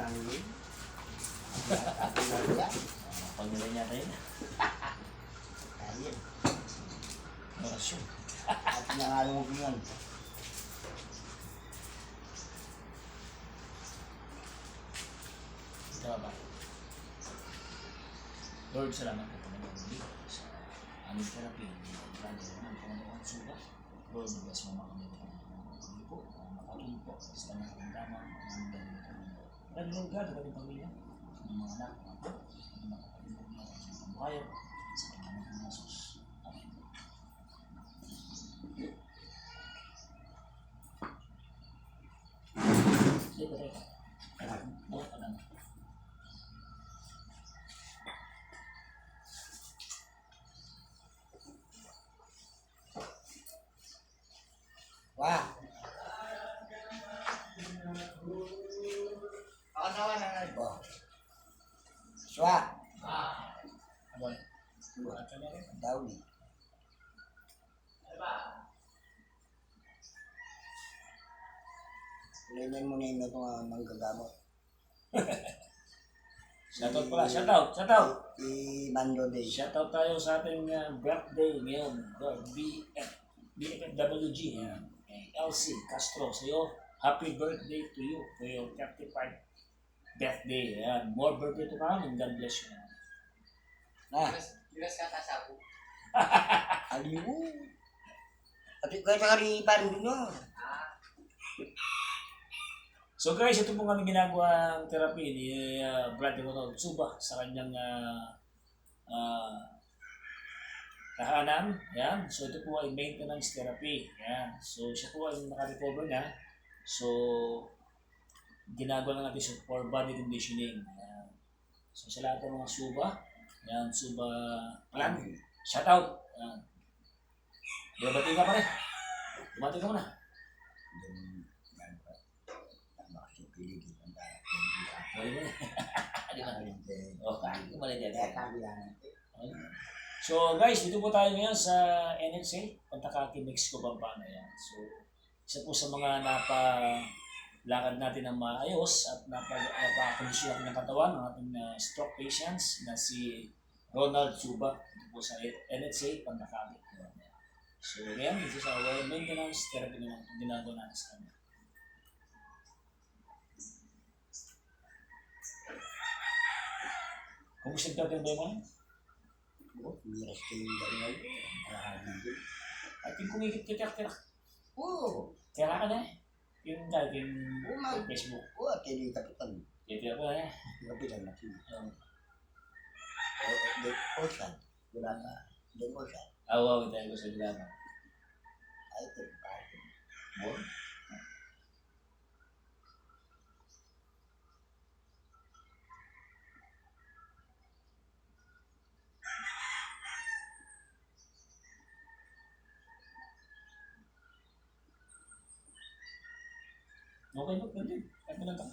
Manggil. Pagkakataon. Pagmula niya tayo. Ayun. Orasyon. At nangalong mo yun. Ito ba? Lord, salamat po kami muli sa aming therapy. Grande naman po ang sugat. Lord, bless mo mga kami ng po. Makatulong po sa tanang karamdaman. Ang galing kami. Lord, Lord God, ang kanyang pamilya. Sa mga anak, mga po. Sa mga kapatid mo, sa mga buhayan. Sa kanyang mga Jesus. Amen. Dito tayo. Buhat pa naman. Wah. Ako naman ang nalbo. Swa. Aboy. Buhat ka na rin. Dawli. Kulinan mo na yun itong manggagamot. Shoutout pala, shoutout, shoutout! I-bando day. Shoutout tayo sa ating birthday ngayon, BFWG, Elsie Castro, sa iyo, happy birthday to you for your 35th birthday. Ayan. More birthday to come and God bless you. Na. Bilas ka kasabo. Aliw. At ikaw sa kariban din yun. So guys, ito po kami ginagawang therapy ni Brother Ronald Suba sa kanyang tahanan. Yan. So ito po ay maintenance therapy. Yan. So siya po ay naka-recover na. So ginagawa na natin siya for body conditioning. Yan. So sa lahat ng mga Suba, yan, Suba plan. Shout out. Yan. Bumati ka pa rin. Bumati ka muna. Boleh boleh. Di mana? Oh, kan itu boleh jadi. So guys, dito po tayo ngayon sa NHA, Pantakaki, Mexico, Pampanga. Yan. So isa po sa mga napalakad natin ng maayos at napakondisyon natin ng katawan ng ating stroke patients na si Ronald Suba dito po sa NHA, Pantakaki. So ngayon, this is our maintenance therapy na ginagawa natin sa kanya. Kumusta ka ba mo? Oh, miras kayo dari ngayon. At yung kumikit-kit-kit. Oh, Kaya ka na eh. Yung dating Facebook. oh, at hindi kapitan. Kaya ka na eh. Kapitan natin. Ocean. Wala ka. Then ocean. Awaw, tayo ko sa gilama. Ay, ito. Bon? Okay ba? Pwede. Kahit mo lang ka.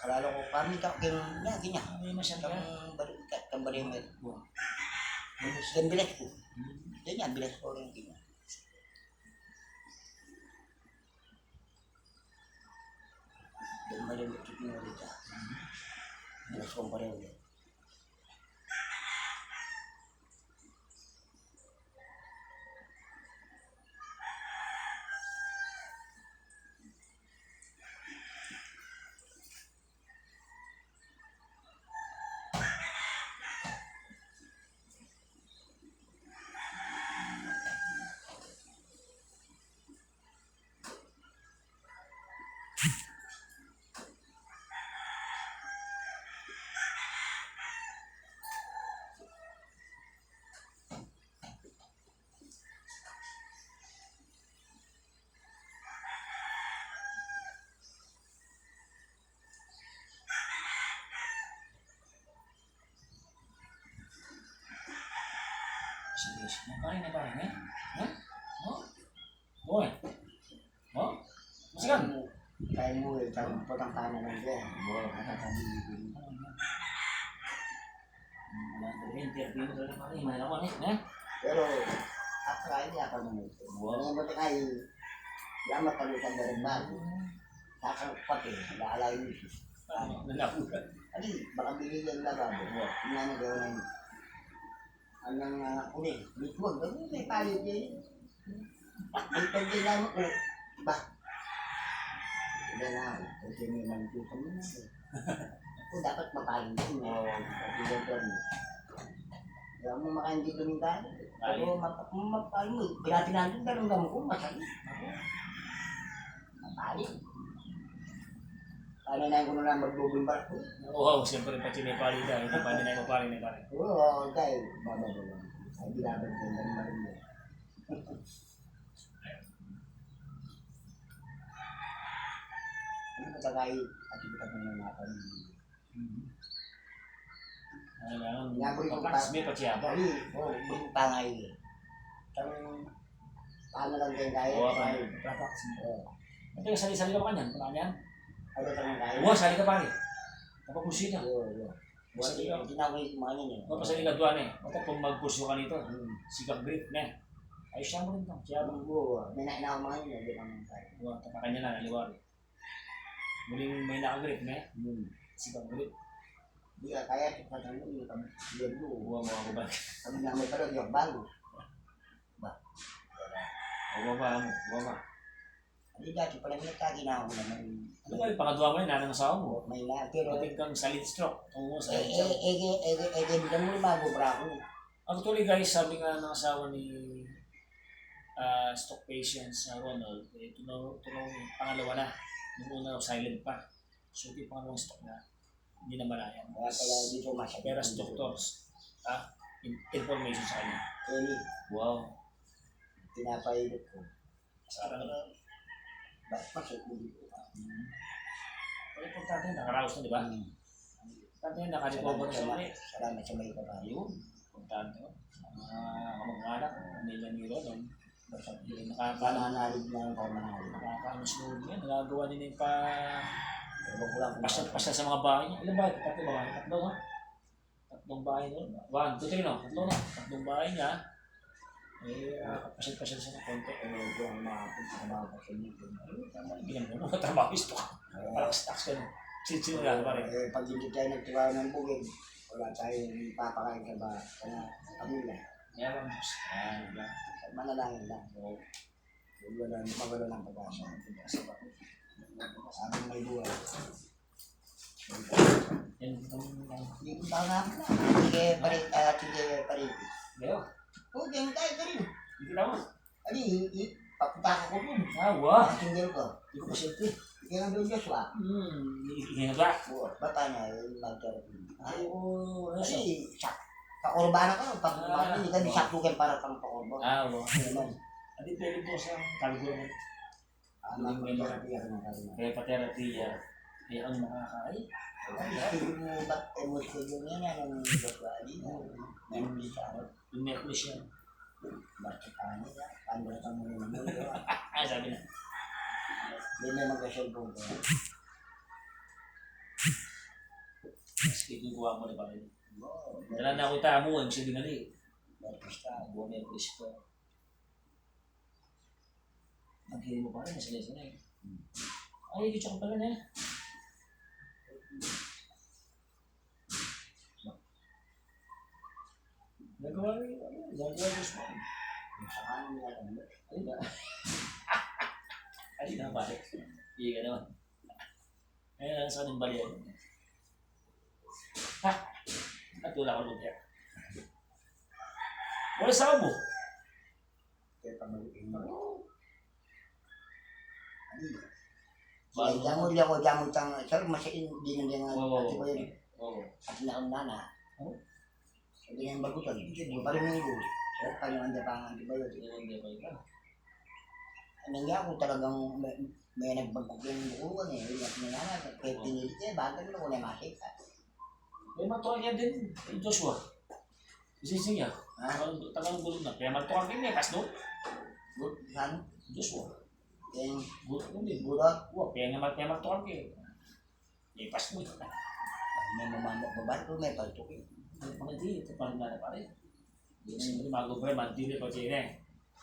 Kalala ko, kami ka, kanya. Ano yung masyado ka? Kang balik mo. Dan bilas ko. Dan yan, bilas ko rin kanya. Dan balik mo ito pinulita. Bilas ko pareho yan. Sige, napahin eh. Ha? Oh? Boy. Oh? Masigan? Kaya mo, itang potang kanan ng dyan. Nakakabili. Interview mo talaga pa rin. Mahal ako eh. Pero, ako hindi ako naman ito. Ngayon mo tayo, yamat kami sa darimban. Kakang pati, laalayin mo. Nalakulan. Ano, baka bili lang lababo. Pinanagawa ng anong uli. Bitwag, ano may palit yan? May pagkailangan ko. Ba? Iba na, kasi may manitusan mo na. Ako dapat mapalit din. Pagkailangan mo. Kaya mo makain dito ng dahil. Pero mapalit mo. Grabe natin, dalong gamot ko, masakit. Ako. Mapalit. Paano na ko na lang mag-double bar ko? Oo, siyempre pa sinipali dahil hindi pa din ay mapali na pare. Oo, dahil bababa. Ay, bilaban ko yung marin mo. Ano ba tagay at ibukat mo na natin? Kailangan kaplaks, may patsiyaba. Dali, buong pangay. Tang, paano lang kayo kaya? Oo, kaplaks. Ito yung sali-sali ka pa kanyan, kanyan? Ano tanong kaya? Oo, sali ka pare. Napapusi ka. Oo. Buwati, tinawag yung mga yun eh. Napasali ka doon eh. Basta kung magpurso ka nito, sikap grip na. Ayos siya mo rin ito. Siya mo. Oo, may nainaw mga yun, hindi naman kaya. Oo, tapakanya na, naliwari. Muling may nakagrip na. Sikap grip. Hindi ka kaya, tipatan mo yung kami mo. Oo, mga kubag. Kami namin pala, yung bago. Oo ba mo? Oo ba? Hindi dati pala nagkaginawa ko naman. Ano ba yung pangadwa mo yun? Nanang asawa mo? May na, pero... Pating kang solid stroke. Tungo sa Eh, bilang mo lumabubra ko. Actually guys, sabi nga ng asawa ni stroke patient sa Ronald, tunong pangalawa na. Yung una silent pa. So yung pangalawang stroke na, hindi na malayan. Kaya pala dito masakit. Pero sa doctors, information sa kanya. Kaya Wow. pinapahilot ko. Sarang Bakit masakit mo dito? pero importante, nakaraos na, di ba? Importante, nakarecover na siya. Salamat sa may kabayo. Importante, kamag-anak, pamilya ni Ronald. Basta hindi Pananalig na ang pamanalig. nakaka-sunod yan. Nagagawa nila yung pa... Ewan ko lang kung Pasya sa mga bahay niya. Ilang bahay? Tatlo ba? Tatlo, no? Tatlong bahay nun. 1, 2, 3, no? Tatlo, no? Tatlong bahay niya. Pasya sa mga konti. ewan ko ang makapunta sa mga pasyente. Tama, ginam mo. Trabaho isto ka. Parang-stocks ka, no? Sino lang, pare. Pag hindi tayo nagtiwala ng bugid, wala tayong papakain sa pamilya. Meron, Diyos. Manalangin lang. Magwala ng pag-asa. Sabang may buhay. Yan, itong... Hindi ko ba nga pala. Sige, pare. Gayo. Oo, ganyan tayo ka rin. Hindi ka mo. Ali, papunta ko dun. Wow. Tinggal ko. Hindi ko pasyente. Tinggal doon Joshua. Hindi ba? Oo, bata na yung mag-therapy. Oo, ano siya? Kasi, pakurbana ka, pakurbana, hindi ka disaklugan para pang pakurbo. Oo. Naman. Adi pwede po sa kaliguran. Mag-therapy ako ng kalina. Kaya pa-therapy, kaya ang makakain. Hindi mo ba't emosyon yun yan, anong Joshua Ali na, nangyay sa ako. Yung necklace yan. Bakit ano yan? Paano ka mo naman yun? Sabi na. Hindi may mag-cellphone ko. Mas kinukuha mo na pa rin. Dala na ako tamo, yung sabi na rin. Bakit ka? Buwan na yung place ko. Maghiri mo pa rin, nasa lesson na eh. Ay, dito ka pala na eh. Nagawa rin, nagawa rin sa mga. Sa kanan nila lang. Ay ba? Ay na pare. Iya ka naman. Ayun, sa kanong balian. Ha? At wala ko lugar. Wala sa mo. Kaya pamalitin mo. Bago Jamu dia ko jamu tang sir masih din dengan Oo. ati ko yun. Oo. At na nana. Oo. Sabi niya bagutan. Paling minggu. Sir paling anda pangan di bayo. Hindi ba ikaw? Nangyari ako talagang may nagbagok yung buko ko eh. Yung nangyari, kaya pinilit niya, bagay mo na ko na makita. May matuwa niya din, Joshua. Isising niya. Tagang gulong na. Kaya matuwa kayo niya, kas doon. Good, saan? Joshua. Yung Gulong din. budot. Kaya matuwa kayo. Pas mo ito. May mamamok babae ko, may paltok eh. Mga di, ito pa rin na pare. Hindi mago pa rin, mantili pa siya eh.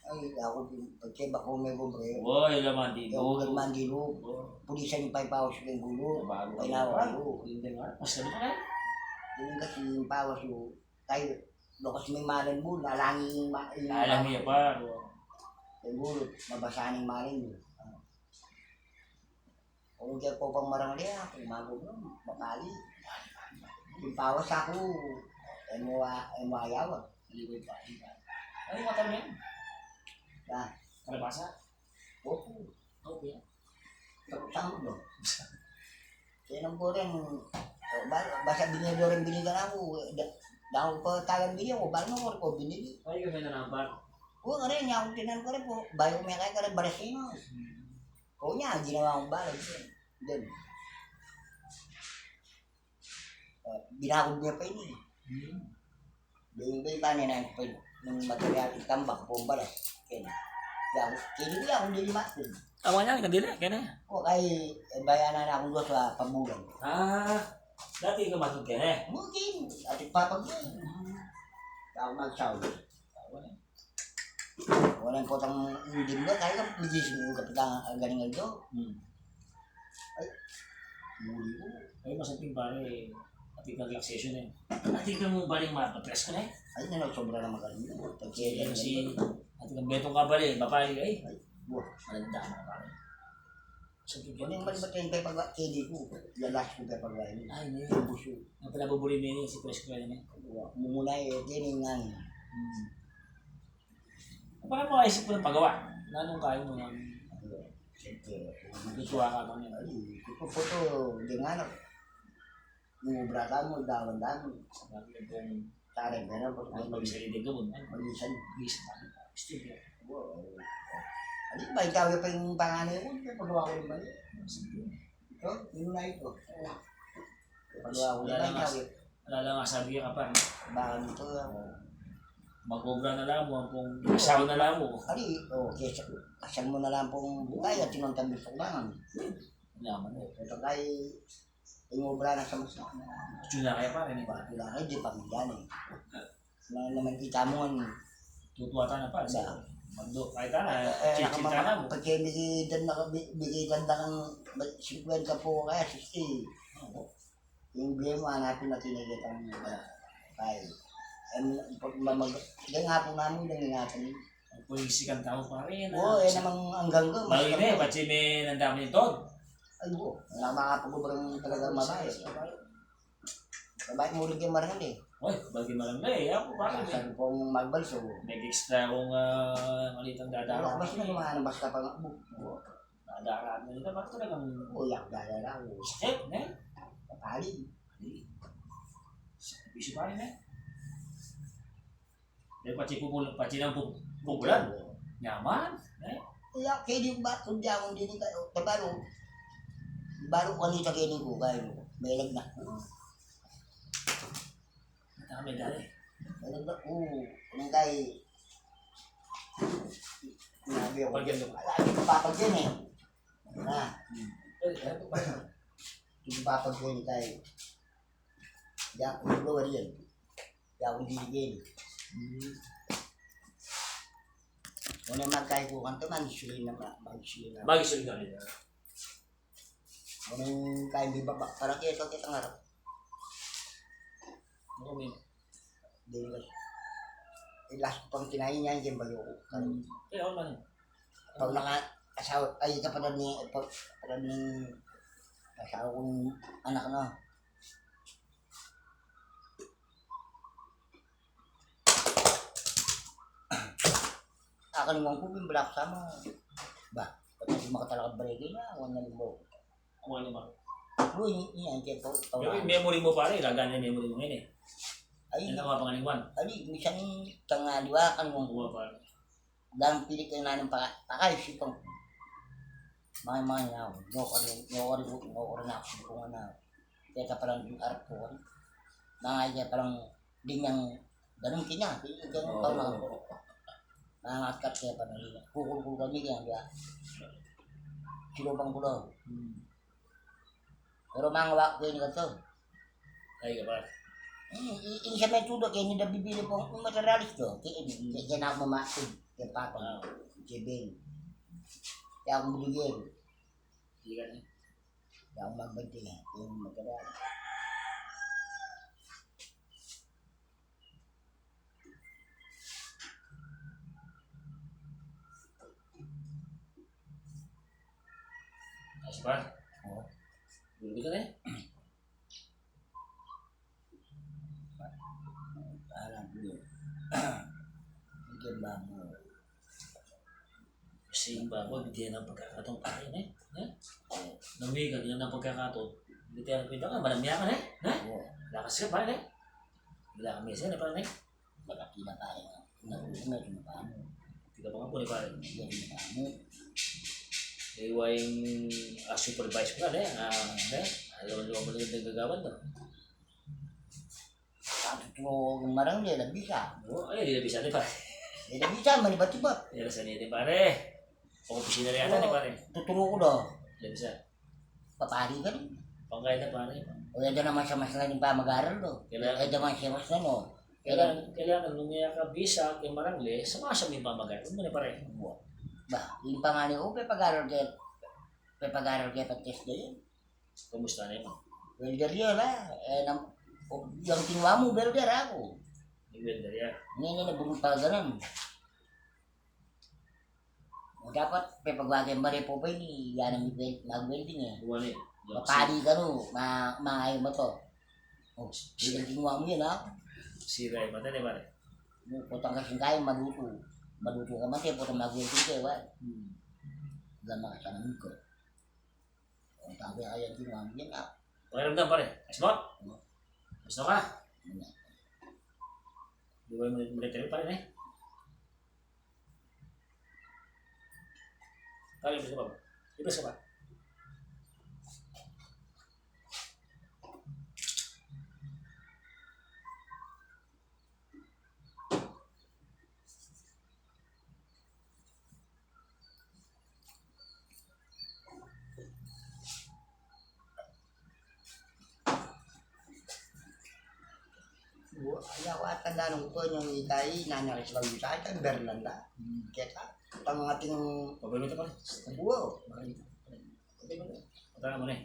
Ay, ako, pagkeba ko may bubre. Boy, laman dito. Yung mandilo, pulisan yung 5 hours yung gulo. Kailangan ko. Hindi nga. Mas ano ka na? Yung kasi yung pawas yung tayo. Kasi may malan mo, nalangin yung Alam niya pa. yung gulo, mabasahan yung malan mo. Kung hindi ako pang marangli, kung magod nun, mapali. Yung pawas ako, ayaw. Ligoy pa. Ano yung mata mo yan? Kalabasa? Opo. Okay. Saan mo? Kaya nang po rin, basta binigyan ako, dahil pa talang binigyan ko, bago ko binili. Ay, kami na naman. Oo nga rin, ako tinan ko rin po, bago may kaya ka rin barasino. Oo niya, ginawa akong balag. Doon. Binakod niya pa yun eh. Bay paano na pa yun, ng material, itambak po, balas. Kaya ko yan, hindi limatin. Tama niya, kandila, kaya na. O kay bayanan na akong doon sa pambulan. Dati ka matod ka na. Mungkin, at ipapagyan. Tao magsaw. Walang potang hindi mo, kaya ka magising mo kapitang galing ito. Ay, muli ko. Ay, masating pare, ating relaxation eh. Ating ka mo baling mapatres ka na eh. Ay, sobra na magaling. Kasi ating ang betong kabali, bapali ay. Buah. Malanda na pare. Sabi Kung yung malibat yung pepagwa, kedi ko, lalas ko pepagwa yun. ay, may Buso. ang pinabubuli niya si Pres ko yan eh. Mumunay, kini nga. Paano mo kaisip ko ng paggawa? Nanong kain mo ng Siyempre, magtutuwa ka bang yan? ay, puto, di nga na. Mumubra ka mo, dawan-dawan. Sabi ko kung Tarin, meron po. ay mag-isali ka mo. Mag-isan. Mag-isip ka. Still yan. Ano ba, ikaw yung pa yung panganay ko, pagawa ko naman yun. Ito, yung na ito. Pagawa ko naman, ikaw yun. Alala nga, sabi ka pa. Baka nito, Mag-obra na lang mo, kung isaw na lang mo. ali, kesa, kasal mo na lang pong bukay at sinuntan gusto ko lang. Yaman eh. Ito kay, ingobra na sa mas na. Gusto na kaya pa rin eh. Bakit lang kayo, di pamilyan eh. Na naman kita mo, Tutuwa ta na pa. Sa- Magdo, kahit na, chichita na mo. pagka bigitan na kang 50 po kaya 60. Yung biyan mo, hanapin na tinigitang kaya. Sige nga po namin, ingatan. Ang pulisikan tao pa rin. Oo, namang hanggang ko. Bagay na eh, pati may nandami yung tod. Ay, oo. Nakapag-ubrang talaga mabae. Babae mo rin kayo marahal eh. Uy, bagay malang na eh. Ako pa rin eh. Sabi pong magbalso. Nag-extra akong malitang dadara. Basta na lumahan, basta pa nga. Dadaraan na nila. Bakit talagang Uyak, dala lang. sakit, ne? Patali. Bisyo pa rin eh. Dahil pati ng pupulan. Yaman. Uyak, kaya di ba? Kung di akong din kayo. Tabaro. Baro ko nito kayo ni Kukay. May lag na. Dami dali. May lag na. Kung tayo. Sinabi ako. Pagyan mo. Hindi ko papagyan eh. Hindi ko papagyan tayo. Hindi ako nagawa rin. Hindi ako diligin. Kung naman tayo kukan ito, mag-isuli na. Mag-isuli ka rin. Kung tayo di ba, parang kaya kitang harap. Ano may? Dili last ko pang kinain niya, yung bayo ko. Eh, ako man. Pag naka-asawa, ay kapatid ni asawa kong anak na. Akan mo ko, bilak sama. Ba, pati makatalakad barigay niya, ako na mo. Ako ano ba? Uy, yan, kaya po. Pero yung memory mo pare, lagan yung memory mo ngayon eh. Ay, Yan ang mga pangalingwan. ali, minsan tangali kan mo. Kuha pare. Dalam pilit ka na ng pakay, sipang. Mga nga, ngokor na ako kung ano. Kaya ka parang yung arap ko. Nangay ka parang dinyang ganun kinya. Ganun pa na. Nangangatkat kaya pa nalila. Kukul kami kaya dia. Silupang kulo. Pero mga wak ko yun ka to. Ay ka pare. Ini siya may tudo, kaya hindi na bibili po ang materialis to. Kaya na ako mamatid. Kaya patong. Kaya Ben. Kaya ako biligyan. Hindi ka niya. Kaya ako magbantay. Kaya yung materialis. Ayos ba? Oo. Bulu ka na eh. Alam ko yun. Bigyan ba mo? Kasi yung bago, bigyan ng pagkakataon pa rin eh. Namigan yun ng pagkakataon. Hindi tayo nakita ka, malamya ka na eh. Oo. Lakas ka pa rin eh. Wala kang mesa na pa rin eh. Malaki na tayo. Narusunod na pa mo. Tika pa nga po ni pare. Bigyan na pa mo. Iwayang supervise ko na eh. Alam mo yung nagagawan to. Sabi ko, marang nila, bisa. Oo, ay, hindi na bisa ni pare. Nila bisa, manibat-ibat. Hindi na sa niya ni pare. Pang-opisina rin ata ni pare. Tuturo ko daw. Hindi na bisa. Papari ka rin. Pangkaya na pare. O yan naman siya mas na rin pa mag-aaral do. Kailangan- Yan naman siya mas na no. Kailangan nung niya ka bisa kay Marangle, sama siya may pamagat. Ano na pare? Ba, yung pangani ko, pag-aaral kaya pag-test na yun. Kumusta na yun? Welder yun ha. Yung kinuha mo, welder ako. May welder yan. Ngayon na bumong pa ganun. Dapat, pagwagay mo rin po ba yun, yan ang mag-welding eh. Buwan eh. Mapali ka no, maayon mo to. Oh, yung kinuha mo yun ha. Sira yung mata ni pare. Putang kasing kayo, maluto. Maluto ka man, putang mag-welding kayo ha. Gama ka sa namin ko. Ang tabi kaya kinuha mo yun ha. Pakiramdam pare. Ayos mo? Gusto ka? Di ba yung military pare na eh? Pare, gusto ka ba? Ibas ka ba? Ayaw at tanda nung ko yung itay, nanaris lang yung sa akin, Bernanda. Kaya ang ating Pabay mo ito pare. wow. Patara mo na eh.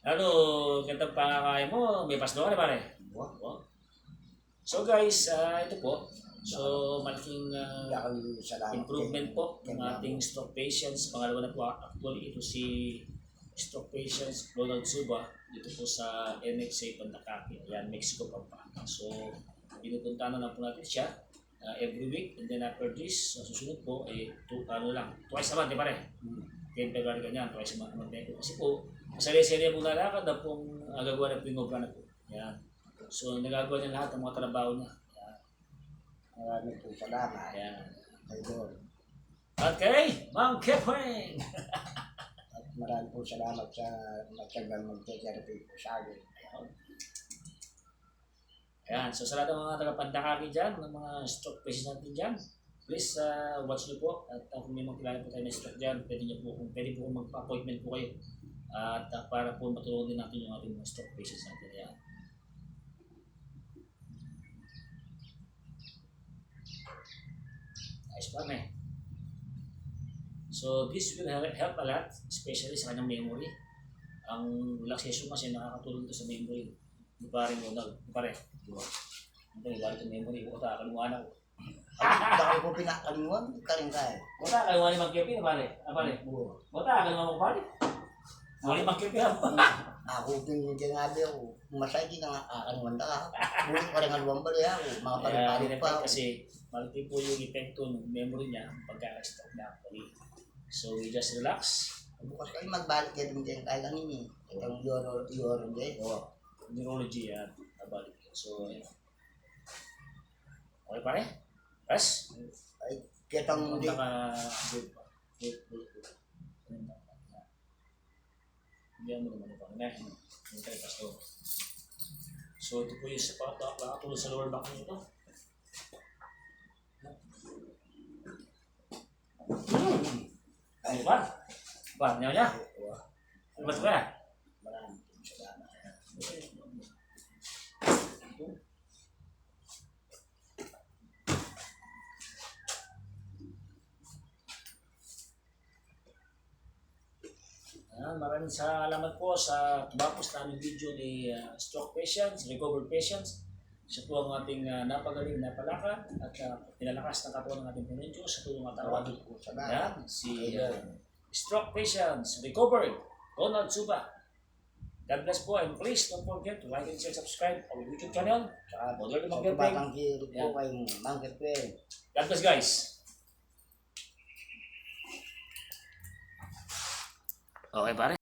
Ano, gandang pangakaya mo, may pasdo ka na pare. Oh. So guys, ito po. So malaking improvement po ng ating stroke patients. Pangalawa na po actually ito si stroke patients Ronald Suba dito po sa NXA Pandakaki. Ayan, Mexico Pampanga. So pinupunta na lang po natin siya every week, and then after this, susunod po twice a month, di pare? 10 February ganyan, twice a month kasi po, masali-sali mong lalakad na pong gagawa ng pinobra na po. Yan. So, nagagawa niya lahat ng mga trabaho niya. Yan. Maraming po salamat. Yan. Idol. Okay, Ma'am Kepwing! At maraming po salamat sa matyagang mag-therapy po sa akin. Ayan, so sa lahat ng mga taga-Pandakaki dyan, ng mga stroke patients natin dyan, please watch nyo po. At kung may magkilala po tayo ng stroke dyan, pwede po magpa-appointment po kayo. At para po matulungan din natin yung ating mga stroke patients natin. Ayan. Nice pa, eh. So this will help a lot, especially sa kanyang memory. Ang relaxation kasi nakakatulong ito sa memory. Di pa rin mo, di pa rin. Ito, ibalik yung memory ko. Kota, kalumaan ako. Dahil po pinakalimuan, karing kaya. Kota, kalumaan ni Magkipi, pare. Pare. Kota, kalumaan mo, pare. Muli Magkipi, Ako pinaginabi ako. Masay din ang akalimuan ka. Bulit pa rin aluang bali ako. Mga palipalit pa ako. Kasi malaki po yung epekto ng memory niya pagka-stroke na actually. So we just relax. Bukas kayo magbalik kayo din kayo kaya kanini. Itong Euro din. Neurology yan. Nabalik. So, ayan. Okay pare? Press? Ay, kitang Good pa. Good. Hindi mo naman ito. Yung tayo pasto. So, ito po yung sapat. Nakatulog sa lower back nito. Ano ba? Ba, niya niya? Ano ba ito kaya? Maraming salamat. maraming salamat po sa tumapos na aming video ni stroke patients, recovered patients. Siya po ang ating napagaling na palakad at pinalakas ng katawan ng ating Panginoon Diyos sa tulong at awa. Yan, si stroke patients, recovered, Ronald Suba. God bless po, and please don't forget to like and share, subscribe our YouTube channel. Model ng Monkey Peng. po kayong Monkey Peng. God bless guys. Okay pare.